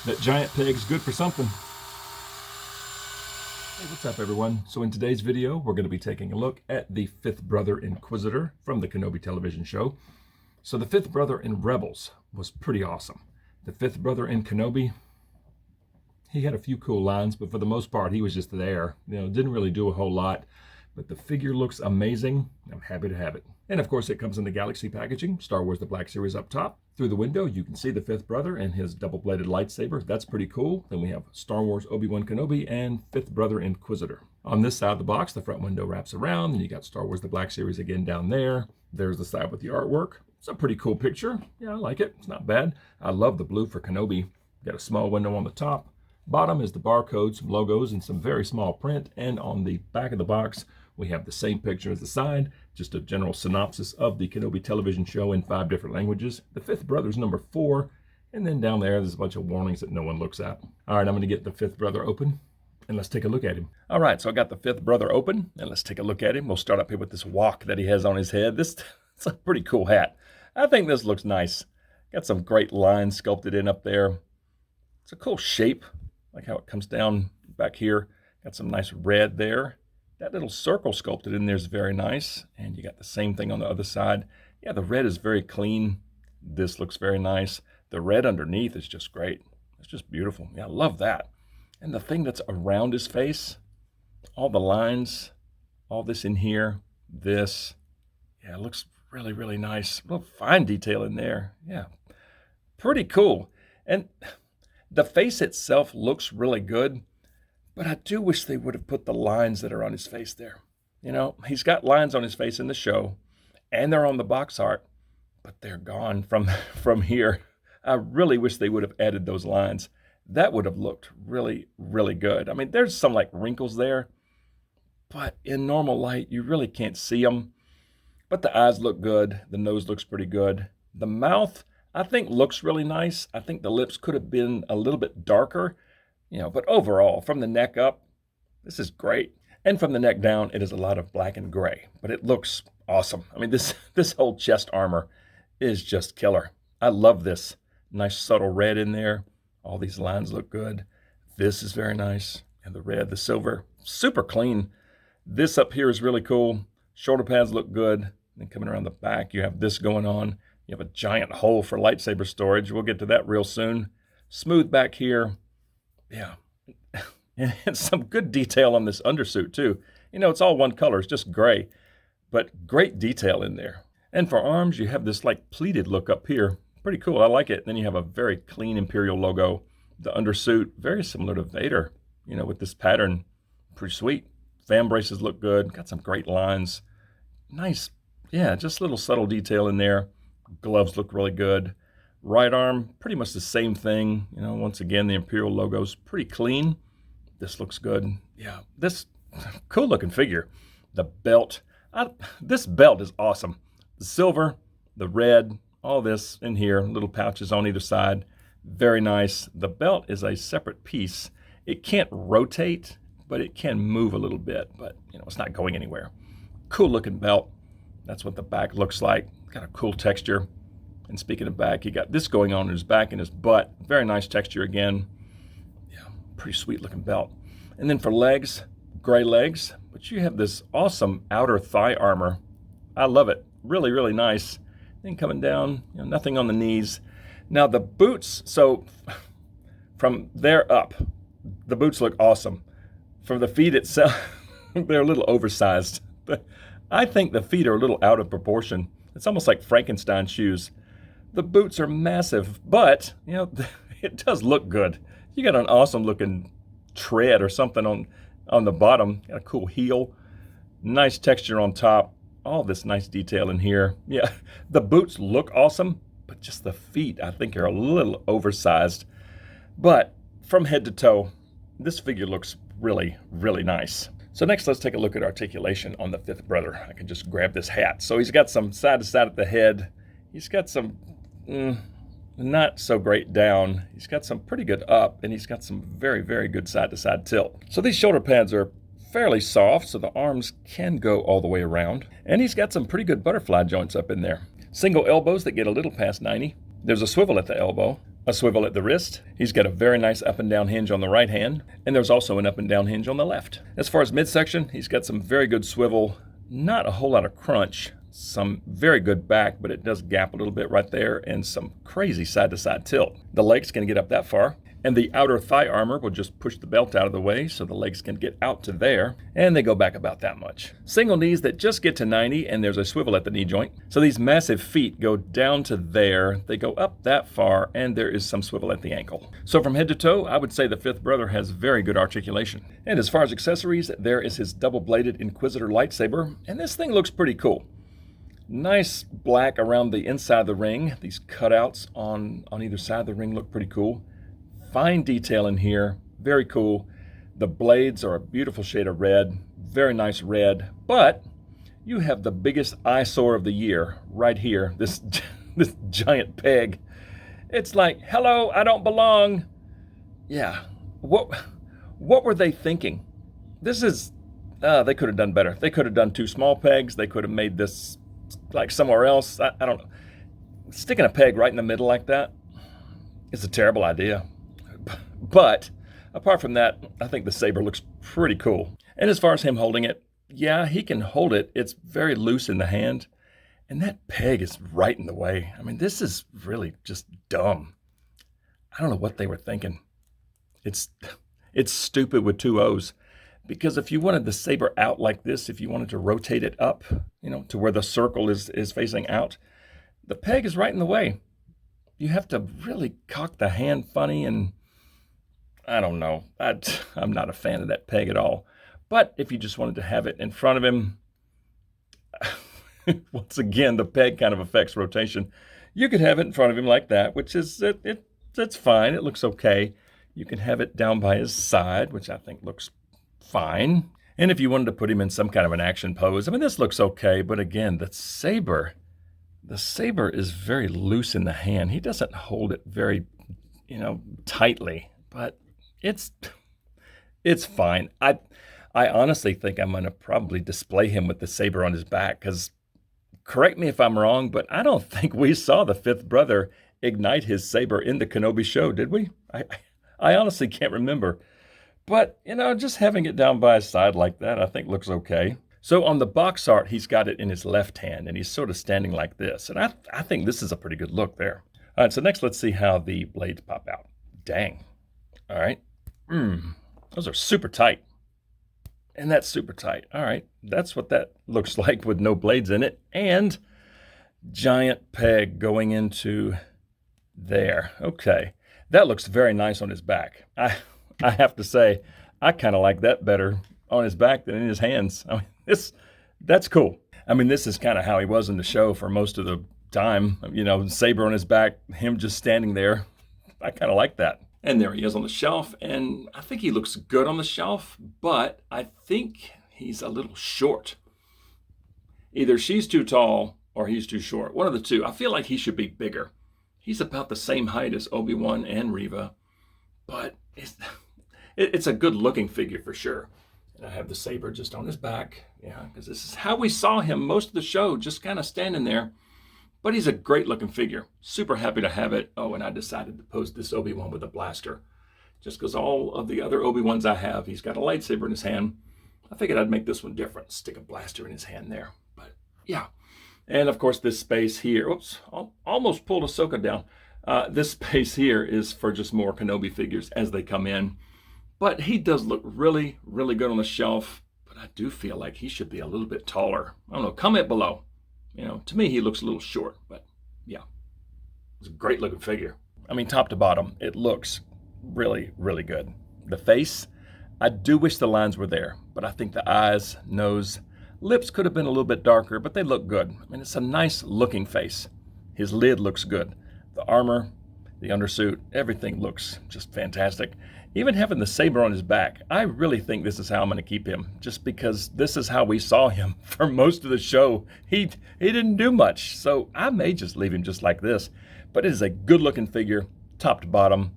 That giant peg's good for something. Hey, what's up everyone? So in today's video, we're going to be taking a look at the Fifth Brother Inquisitor from the Kenobi television show. So the Fifth Brother in Rebels was pretty awesome. The Fifth Brother in Kenobi, he had a few cool lines, but for the most part, he was just there. Didn't really do a whole lot, but the figure looks amazing. I'm happy to have it. And of course, it comes in the Galaxy packaging, Star Wars The Black Series up top. Through the window, you can see the Fifth Brother and his double-bladed lightsaber. That's pretty cool. Then we have Star Wars Obi-Wan Kenobi and Fifth Brother Inquisitor. On this side of the box, the front window wraps around, and you got Star Wars The Black Series again down there. There's the side with the artwork. It's a pretty cool picture. Yeah, I like it. It's not bad. I love the blue for Kenobi. Got a small window on the top. Bottom is the barcode, some logos, and some very small print. And on the back of the box, we have the same picture as the side, just a general synopsis of the Kenobi television show in 5 different languages. The Fifth Brother's number 4, and then down there, there's a bunch of warnings that no one looks at. All right, I'm gonna get the Fifth Brother open, and let's take a look at him. All right, so I got the Fifth Brother open, and let's take a look at him. We'll start up here with this wok that he has on his head. It's a pretty cool hat. I think this looks nice. Got some great lines sculpted in up there. It's a cool shape, like how it comes down back here. Got some nice red there. That little circle sculpted in there is very nice. And you got the same thing on the other side. Yeah, the red is very clean. This looks very nice. The red underneath is just great. It's just beautiful. Yeah, I love that. And the thing that's around his face, all the lines, all this in here, this, yeah, it looks really, really nice. Real fine detail in there. Yeah, pretty cool. And the face itself looks really good. But I do wish they would have put the lines that are on his face there. He's got lines on his face in the show, and they're on the box art, but they're gone from here. I really wish they would have added those lines. That would have looked really, really good. I mean, there's some like wrinkles there, but in normal light, you really can't see them. But the eyes look good. The nose looks pretty good. The mouth, I think, looks really nice. I think the lips could have been a little bit darker. But overall, from the neck up, this is great. And from the neck down, it is a lot of black and gray, but it looks awesome. I mean, this whole chest armor is just killer. I love this. Nice subtle red in there. All these lines look good. This is very nice. And the red, the silver, super clean. This up here is really cool. Shoulder pads look good. Then coming around the back, you have this going on. You have a giant hole for lightsaber storage. We'll get to that real soon. Smooth back here. Yeah, and some good detail on this undersuit too. It's all one color, it's just gray, but great detail in there. And for arms, you have this like pleated look up here. Pretty cool, I like it. Then you have a very clean Imperial logo. The undersuit, very similar to Vader, with this pattern. Pretty sweet. Fan braces look good, got some great lines. Nice, yeah, just a little subtle detail in there. Gloves look really good. Right arm, pretty much the same thing. Once again, the Imperial logo's pretty clean. This looks good. Yeah, this cool looking figure. The belt, this belt is awesome. The silver, the red, all this in here, little pouches on either side. Very nice. The belt is a separate piece. It can't rotate, but it can move a little bit, but it's not going anywhere. Cool looking belt. That's what the back looks like. Got a cool texture. And speaking of back, he got this going on in his back and his butt. Very nice texture again. Yeah, pretty sweet looking belt. And then for legs, gray legs, but you have this awesome outer thigh armor. I love it. Really, really nice. Then coming down, nothing on the knees. Now the boots, so from there up, the boots look awesome. From the feet itself, they're a little oversized. But I think the feet are a little out of proportion. It's almost like Frankenstein shoes. The boots are massive, but, it does look good. You got an awesome looking tread or something on the bottom. Got a cool heel. Nice texture on top. All this nice detail in here. Yeah, the boots look awesome, but just the feet, I think, are a little oversized. But from head to toe, this figure looks really, really nice. So next, let's take a look at articulation on the Fifth Brother. I can just grab this hat. So he's got some side to side at the head. He's got some not so great down. He's got some pretty good up, and he's got some very, very good side to side tilt. So these shoulder pads are fairly soft, so the arms can go all the way around. And he's got some pretty good butterfly joints up in there. Single elbows that get a little past 90. There's a swivel at the elbow. a swivel at the wrist. He's got a very nice up and down hinge on the right hand, and there's also an up and down hinge on the left. As far as midsection, he's got some very good swivel, not a whole lot of crunch, some very good back, but it does gap a little bit right there, and some crazy side-to-side tilt. The legs can get up that far, and the outer thigh armor will just push the belt out of the way so the legs can get out to there, and they go back about that much. Single knees that just get to 90, and there's a swivel at the knee joint. So these massive feet go down to there, they go up that far, and there is some swivel at the ankle. So from head to toe, I would say the Fifth Brother has very good articulation. And as far as accessories, there is his double-bladed Inquisitor lightsaber, and this thing looks pretty cool. Nice black around the inside of the ring. These cutouts on either side of the ring look pretty cool. Fine detail in here, very cool. The blades are a beautiful shade of red, very nice red, but you have the biggest eyesore of the year right here, this giant peg. It's like, hello, I don't belong. Yeah, what were they thinking? This is, they could have done better. They could have done 2 small pegs. They could have made this like somewhere else. I don't know. Sticking a peg right in the middle like that is a terrible idea. But apart from that, I think the saber looks pretty cool. And as far as him holding it, yeah, he can hold it. It's very loose in the hand. And that peg is right in the way. I mean, this is really just dumb. I don't know what they were thinking. It's stupid with 2 O's. Because if you wanted the saber out like this, if you wanted to rotate it up, to where the circle is facing out, the peg is right in the way. You have to really cock the hand funny, and I don't know. I'm not a fan of that peg at all. But if you just wanted to have it in front of him, once again, the peg kind of affects rotation. You could have it in front of him like that, which is, it's fine. It looks okay. You can have it down by his side, which I think looks fine. And if you wanted to put him in some kind of an action pose, I mean, this looks okay. But again, the saber is very loose in the hand. He doesn't hold it very, tightly, but it's fine. I honestly think I'm going to probably display him with the saber on his back, because correct me if I'm wrong, but I don't think we saw the Fifth Brother ignite his saber in the Kenobi show, did we? I honestly can't remember. But, just having it down by his side like that, I think looks okay. So on the box art, he's got it in his left hand, and he's sort of standing like this. And I think this is a pretty good look there. All right, so next let's see how the blades pop out. Dang. All right. Those are super tight. And that's super tight. All right, that's what that looks like with no blades in it. And giant peg going into there. Okay, that looks very nice on his back. I have to say, I kind of like that better on his back than in his hands. I mean, that's cool. I mean, this is kind of how he was in the show for most of the time. Saber on his back, him just standing there. I kind of like that. And there he is on the shelf, and I think he looks good on the shelf, but I think he's a little short. Either she's too tall or he's too short. One of the two. I feel like he should be bigger. He's about the same height as Obi-Wan and Reva, but it's a good-looking figure for sure. And I have the saber just on his back, because this is how we saw him most of the show, just kind of standing there. But he's a great-looking figure. Super happy to have it. Oh, and I decided to pose this Obi-Wan with a blaster. Just because all of the other Obi-Wans I have, he's got a lightsaber in his hand. I figured I'd make this one different. Stick a blaster in his hand there. But, yeah. And, of course, this space here. Oops, almost pulled Ahsoka down. This space here is for just more Kenobi figures as they come in. But he does look really, really good on the shelf. But I do feel like he should be a little bit taller. I don't know. Comment below. To me, he looks a little short, but yeah, it's a great looking figure. I mean, top to bottom, it looks really, really good. The face, I do wish the lines were there, but I think the eyes, nose, lips could have been a little bit darker, but they look good. I mean, it's a nice looking face. His lid looks good. The armor, the undersuit, everything looks just fantastic. Even having the saber on his back, I really think this is how I'm going to keep him, just because this is how we saw him for most of the show. He didn't do much, so I may just leave him just like this. But it is a good-looking figure, top to bottom.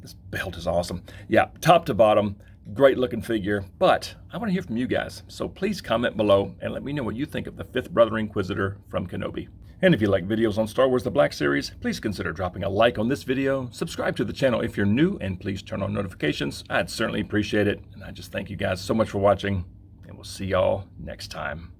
This belt is awesome. Yeah, top to bottom, great-looking figure. But I want to hear from you guys, so please comment below and let me know what you think of the Fifth Brother Inquisitor from Kenobi. And if you like videos on Star Wars The Black Series, please consider dropping a like on this video, subscribe to the channel if you're new, and please turn on notifications. I'd certainly appreciate it. And I just thank you guys so much for watching, and we'll see y'all next time.